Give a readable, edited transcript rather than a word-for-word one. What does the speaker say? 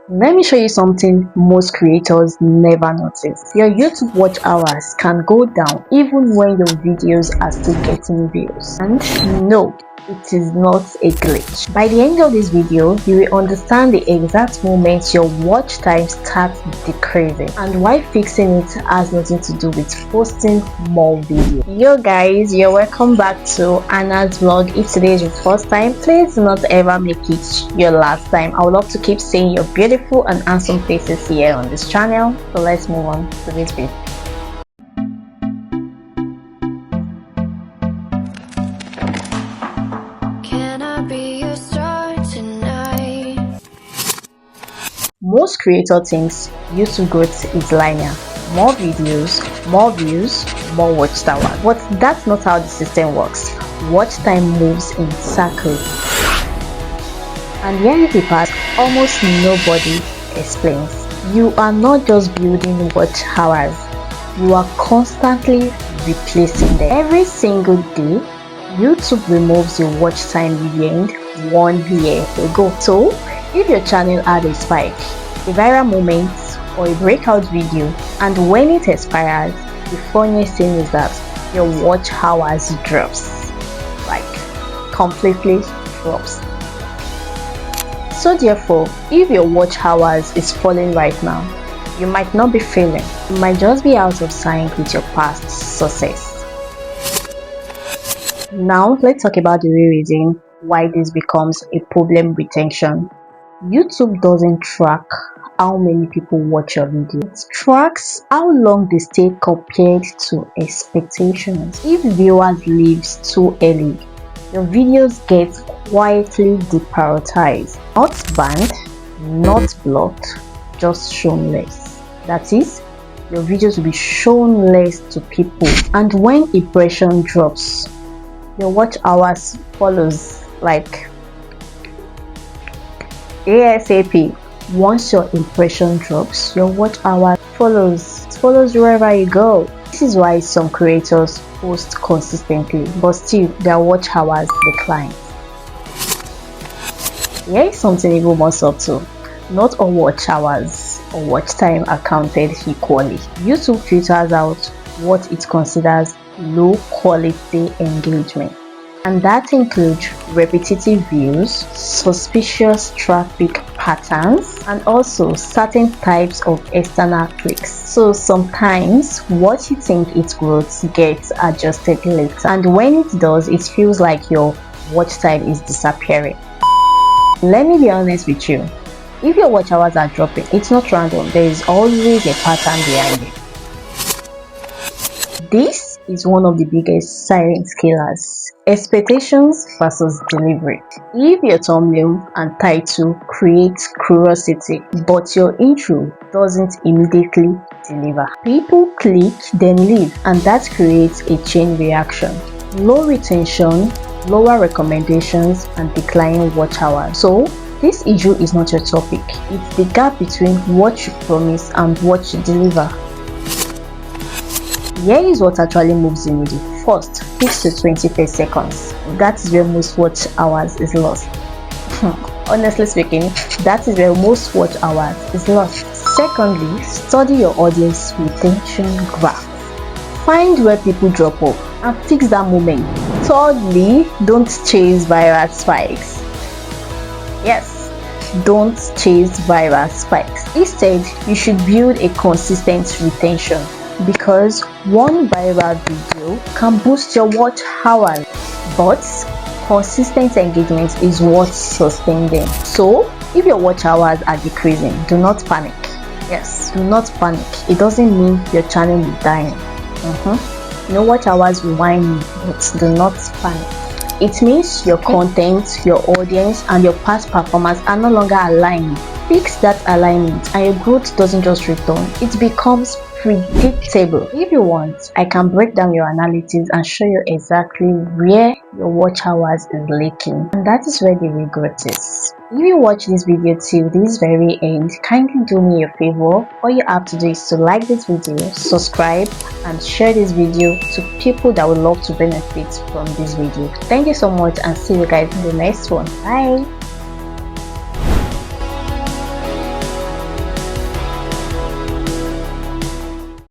Let me show you something most creators never notice. Your YouTube watch hours can go down even when your videos are still getting views. And no, it is not a glitch. By the end of this video, you will understand the exact moment your watch time starts decreasing and why fixing it has nothing to do with posting more videos. Yo guys, you're welcome back to Anna's vlog. If today is your first time, please do not ever make it your last time. I would love to keep seeing your beautiful and handsome faces here on this channel. So let's move on to this video. Most creator thinks YouTube growth is linear. More videos, more views, more watch hours. But that's not how the system works. Watch time moves in circles. And here is the part almost nobody explains. You are not just building watch hours. You are constantly replacing them. Every single day, YouTube removes your watch time you gained 1 year ago. So, if your channel had a spike, a viral moment, or a breakout video, and when it expires, the funniest thing is that your watch hours drops. Like, completely drops. So therefore, if your watch hours is falling right now, you might not be failing. You might just be out of sync with your past success. Now, let's talk about the real reason why this becomes a problem: retention. YouTube doesn't track how many people watch your video. It tracks how long they stay compared to expectations. If viewers leave too early, your videos get quietly deprioritized. Not banned, not blocked, just shown less. That is, your videos will be shown less to people. And when impression drops, your watch hours follows like ASAP. Once your impression drops, your watch hour follows wherever you go. This is why some creators post consistently, but still their watch hours decline. Here is something even more subtle. Not all watch hours or watch time are counted equally. YouTube filters out what it considers low quality engagement, and that includes repetitive views, suspicious traffic patterns, and also certain types of external clicks. So sometimes what you think it grows gets adjusted later, and when it does, it feels like your watch time is disappearing. Let me be honest with you. If your watch hours are dropping, it's not random. There is always a pattern behind it. This is one of the biggest silent killers: expectations versus delivery. If your thumbnail and title create curiosity, but your intro doesn't immediately deliver, people click then leave, and that creates a chain reaction: low retention, lower recommendations, and declining watch hours. So this issue is not your topic. It's the gap between what you promise and what you deliver. Here is what actually moves the needle. First, 6 to 21 seconds. That is where most watch hours is lost. Honestly speaking, that is where most watch hours is lost. Secondly, study your audience retention graph. Find where people drop off and fix that moment. Thirdly, don't chase viral spikes. Yes, don't chase viral spikes. Instead, you should build a consistent retention, because one viral video can boost your watch hours, but consistent engagement is what sustains them. So if your watch hours are decreasing, do not panic. Yes, do not panic. It doesn't mean your channel is dying. Your watch hours will whine, but do not panic. It means your content, your audience, and your past performance are no longer aligned. Fix that alignment and your growth doesn't just return, it becomes predictable. If you want, I can break down your analytics and show you exactly where your watch hours is leaking, and that is where the regret is. If you watch this video till this very end, kindly do me a favor. All you have to do is to like this video, subscribe, and share this video to people that would love to benefit from this video. Thank you so much, and see you guys in the next one. Bye.